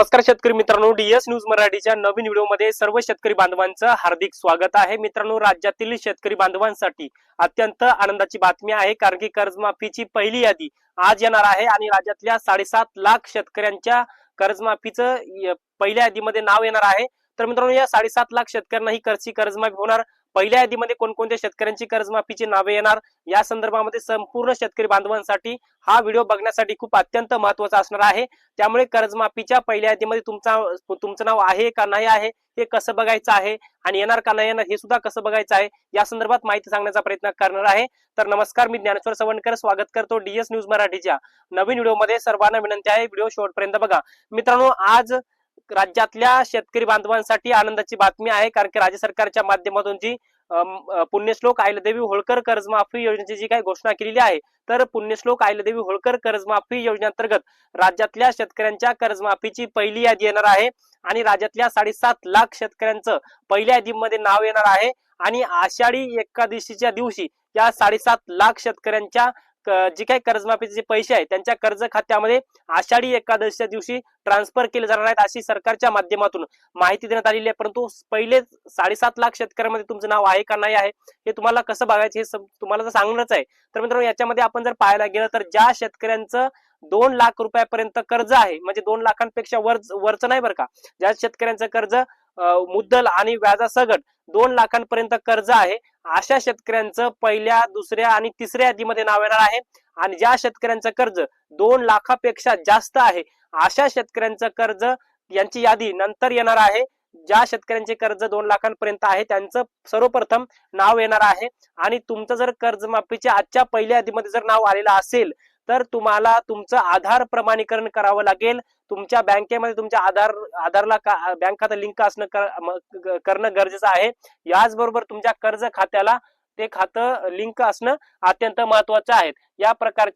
नमस्कार शेतकरी मित्रांनो, डीएस न्यूज मराठीच्या नवीन व्हिडिओमध्ये सर्व शेतकरी बांधवांचं हार्दिक स्वागत आहे। मित्रांनो, राज्यातील शेतकरी बांधवांसाठी अत्यंत आनंदाची बातमी आहे, कारण की कर्जमाफीची पहिली यादी आज येणार आहे आणि राज्यातल्या 7.5 लाख शेतकऱ्यांच्या कर्जमाफीचं पहिल्या यादीमध्ये नाव येणार आहे। तर मित्रांनो, या 7.5 लाख शेतकऱ्यांना ही कर्जमाफी होणार। पहिल्या यादीमध्ये कोणकोणत्या शेतकऱ्यांची कर्जमाफीची नावे येणार या संदर्भामध्ये संपूर्ण शेतकरी बांधवांसाठी हा व्हिडिओ बघण्यासाठी खूप अत्यंत महत्त्वाचा असणार आहे। त्यामुळे कर्जमाफीच्या पहिल्या यादीमध्ये तुमचं नाव आहे का नाही आहे हे कसं बघायचं आहे आणि येणार का नाही येणार हे सुद्धा कसं बघायचं आहे या संदर्भात माहिती सांगण्याचा प्रयत्न करणार आहे। तर नमस्कार, मी ज्ञानेश्वर सवणकर स्वागत करतो डीएस न्यूज मराठीच्या नवीन व्हिडिओमध्ये। सर्वांना विनंती आहे, व्हिडिओ शेवटपर्यंत बघा। मित्रांनो, आज राज्यातल्या शेतकरी बांधवांसाठी आनंदाची बातमी आहे, कारण की राज्य सरकारच्या माध्यमातून जी पुण्यश्लोक अहिल्यादेवी होळकर कर्जमाफी योजनेची जी काही घोषणा केलेली आहे, तर पुण्यश्लोक अहिल्यादेवी होळकर कर्जमाफी योजनेअंतर्गत राज्यातल्या शेतकऱ्यांच्या कर्जमाफीची पहिली यादी येणार आहे आणि राज्यातल्या 7.5 लाख शेतकऱ्यांचं पहिल्या यादीमध्ये नाव येणार आहे। आणि आषाढी एकादशीच्या दिवशी या 7.5 लाख शेतकऱ्यांच्या जी काही कर्जमाफीचे जे पैसे आहेत त्यांच्या कर्ज खात्यामध्ये आषाढी एकादशीच्या दिवशी ट्रान्सफर केले जाणार आहेत, अशी सरकारच्या माध्यमातून माहिती देण्यात आलेली आहे। परंतु पहिले 7.5 लाख शेतकऱ्यांमध्ये तुमचं नाव आहे का नाही आहे हे तुम्हाला कसं बघायचं हे तुम्हाला तर सांगणारच आहे। तर मित्रांनो, याच्यामध्ये आपण जर पाहायला गेलं तर ज्या शेतकऱ्यांचं 2 लाख रुपयापर्यंत कर्ज आहे, म्हणजे 2 लाखांपेक्षा वरचं नाही बरं का, ज्या शेतकऱ्यांचं कर्ज मुद्दल आणि व्याजासकट 2 लाखांपर्यंत कर्ज आहे, अशा शेतकऱ्यांचं पहिल्या, दुसऱ्या आणि तिसऱ्या यादीमध्ये नाव येणार आहे। आणि ज्या शेतकऱ्यांचं कर्ज 2 लाखापेक्षा जास्त आहे अशा शेतकऱ्यांचं कर्ज यांची यादी नंतर येणार आहे। ज्या शेतकऱ्यांचे कर्ज 2 लाखांपर्यंत आहे त्यांचं सर्वप्रथम नाव येणार आहे। आणि तुमचं जर कर्जमाफीच्या आजच्या पहिल्या यादीमध्ये जर नाव आलेलं असेल तर तुम्हाला तुमचं आधार प्रमाणीकरण करावं लागेल। तुमच्या बँकेमध्ये तुमच्या आधारला बँक खातं लिंक असणं करणं गरजेचं आहे। याचबरोबर तुमच्या कर्ज खात्याला ते खातं लिंक असणं अत्यंत महत्वाचं आहे।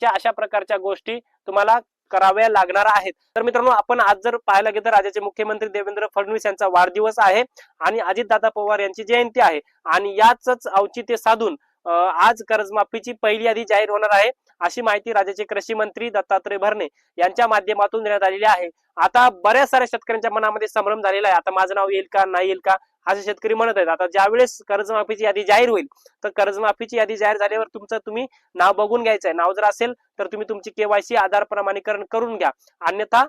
अशा प्रकारच्या गोष्टी तुम्हाला कराव्या लागणार आहेत। तर मित्रांनो, आपण आज जर पाहायला गेलं तर राज्याचे मुख्यमंत्री देवेंद्र फडणवीस यांचा वाढदिवस आहे आणि अजितदादा पवार यांची जयंती आहे आणि याच औचित्य साधून आज कर्जमाफीची पहिली यादी जाहीर होणार आहे, अशी माहिती राज्याचे कृषी मंत्री दत्तात्रय भरणे यांच्या माध्यमातून देण्यात आलेली आहे। आता बऱ्याच साऱ्या शेतकऱ्यांच्या मनामध्ये संभ्रम झालेला आहे, आता माझं नाव येईल का नाही येईल का असे शेतकरी म्हणत आहेत। आता ज्यावेळेस कर्जमाफीची यादी जाहीर होईल तर कर्जमाफीची यादी जाहीर झाल्यावर तुम्ही नाव बघून घ्यायचं आहे। नाव जर असेल तर तुम्ही तुमची केवायसी आधार प्रमाणीकरण करून घ्या, अन्यथा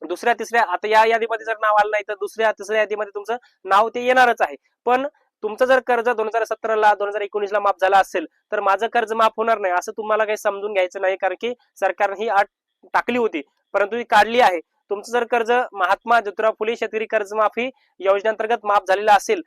दुसऱ्या तिसऱ्या, आता या यादीमध्ये जर नाव आलं नाही तर दुसऱ्या तिसऱ्या यादीमध्ये तुमचं नाव ते येणारच आहे। पण तुमचं जर कर्ज 2017 ला 2019 ला माफ झालं असेल तर माझं कर्ज माफ होणार नाही असं तुम्हाला काही समजून घ्यायचं नाही, कारण की सरकारने ही अट टाकली होती परंतु ती काढली आहे। तुमचं जर कर्ज महात्मा ज्योतिराव फुले शेतकरी कर्जमाफी योजनेअंतर्गत माफ झालेलं असेल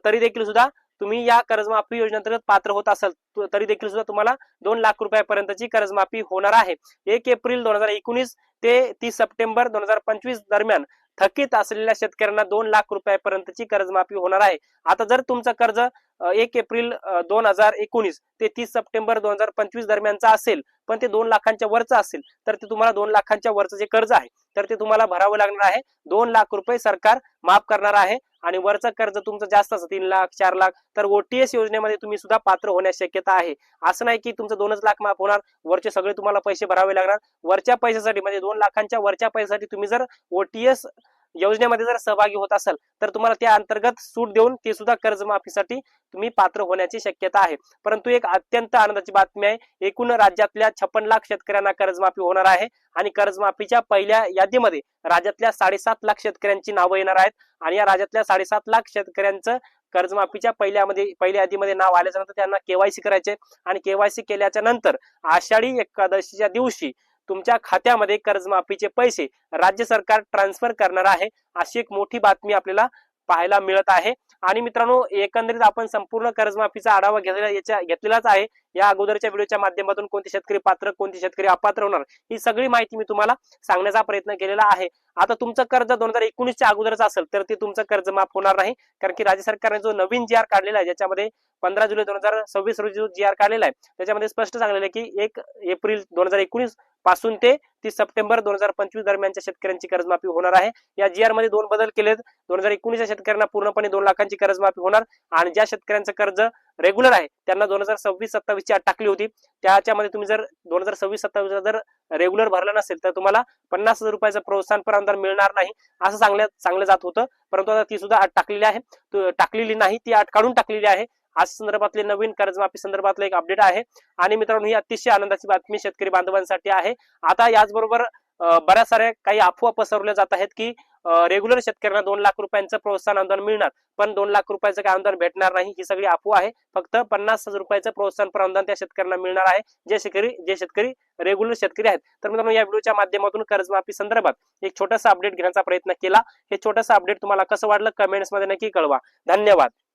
तरी देखील सुद्धा तुम्ही या कर्जमाफी योजनेअंतर्गत पात्र होत असाल तरी देखील सुद्धा तुम्हाला 2 लाख रुपयापर्यंतची कर्जमाफी होणार आहे। 1 एप्रिल 2019 ते 30 सप्टेंबर 2025 दरम्यान थकीत असलेल्या शेतकऱ्यांना 2 लाख रुपयापर्यंतची कर्जमाफी होणार आहे। आता जर तुमचं कर्ज 1 एप्रिल 2019 ते 30 सप्टेंबर 2025 दरम्यानचा असेल पण ते 2 लाखांच्या वरचं असेल तर ते तुम्हाला 2 लाखांच्या वरचं जे कर्ज आहे तर ते तुम्हाला भरावं लागणार आहे। 2 लाख रुपये सरकार माफ करणार आहे आणि वरचं कर्ज तुमचं जास्त असं 3 लाख 4 लाख तर ओटीएस योजनेमध्ये तुम्ही सुद्धा पात्र होण्याची शक्यता आहे। असं नाही की तुमचं 2च लाख माफ होणार, वरचे सगळे तुम्हाला पैसे भरावे लागणार। वरच्या पैशासाठी म्हणजे 2 लाखांच्या वरच्या पैशासाठी तुम्ही जर ओटीएस योजनेमध्ये जर सहभागी होत असाल तर तुम्हाला त्या अंतर्गत सूट देऊन ते सुद्धा कर्जमाफीसाठी तुम्ही पात्र होण्याची शक्यता आहे। परंतु एक अत्यंत आनंदाची बातमी आहे, एकूण राज्यातल्या 56 लाख शेतकऱ्यांना कर्जमाफी होणार आहे आणि कर्जमाफीच्या पहिल्या यादीमध्ये राज्यातल्या 7.5 लाख शेतकऱ्यांची नावं येणार आहेत। आणि या राज्यातल्या 7.5 लाख शेतकऱ्यांचं कर्जमाफीच्या पहिल्या यादीमध्ये नाव आल्यानंतर त्यांना केवायसी करायचे आणि केवायसी केल्याच्या नंतर आषाढी एकादशीच्या दिवशी तुमच्या खात्यामध्ये कर्जमाफीचे पैसे राज्य सरकार ट्रान्सफर करणार आहे, अशी एक मोठी बातमी आपल्याला पाहायला मिळत आहे। आणि मित्रांनो, एकंदरीत आपण संपूर्ण कर्जमाफीचा आढावा घेतलेलाच आहे। या अगोदरच्या व्हिडिओच्या माध्यमातून कोणते शेतकरी पात्र कोणते शेतकरी अपात्र होणार ही सगळी माहिती मी तुम्हाला सांगण्याचा प्रयत्न केलेला आहे। आता तुमचं कर्ज 2019 च्या अगोदरच असेल तर ते तुमचं कर्ज माफ होणार नाही, कारण की राज्य सरकारने जो नवीन जी आर काढलेला आहे ज्याच्यामध्ये 15 जुलै 2026 रोजी जो जी आर काढलेला आहे त्याच्यामध्ये स्पष्ट सांगलेलं आहे की 1 एप्रिल 2019 पासून ते 30 सप्टेंबर 2025 दरम्यानच्या शेतकऱ्यांची कर्जमाफी होणार आहे। या GR मध्ये 2 बदल केलेत। 2019च्या शेतकऱ्यांना पूर्णपणे 2 लाखांची कर्जमाफी होणार आणि ज्या शेतकऱ्यांचं कर्ज रेग्युलर आहे त्यांना 2026-27 ची अट टाकली होती, त्याच्यामध्ये तुम्ही जर 2026-27 जर रेग्युलर भरला नसेल तर तुम्हाला 50,000 रुपयाचं प्रोत्साहनपर अनुदान मिळणार नाही असं चांगलं जात होतं, परंतु आता ती सुद्धा अट टाकलेली आहे, टाकलेली नाही, ती अट काढून टाकलेली आहे। आज संदर्भातले नवीन कर्जमाफी संदर्भातलं एक अपडेट आहे आणि मित्रांनो ही अतिशय आनंदाची बातमी शेतकरी बांधवांसाठी आहे। आता याचबरोबर बऱ्याच साऱ्या काही अफवा पसरवल्या जात आहेत की रेग्युलर शेतकऱ्यांना 2 लाख रुपयांचं प्रोत्साहन अनुदान मिळणार, पण 2 लाख रुपयाचं काय अनुदान भेटणार नाही, ही सगळी अफवा आहे। फक्त 50,000 रुपयाचं प्रोत्साहनपर अनुदान त्या शेतकऱ्यांना मिळणार आहे जे शेतकरी रेग्युलर शेतकरी आहेत। तर मित्रांनो या व्हिडिओच्या माध्यमातून कर्जमाफी संदर्भात एक छोटासा अपडेट घेण्याचा प्रयत्न केला। हे छोटासा अपडेट तुम्हाला कसं वाटलं कमेंट्स मध्ये नक्की कळवा। धन्यवाद।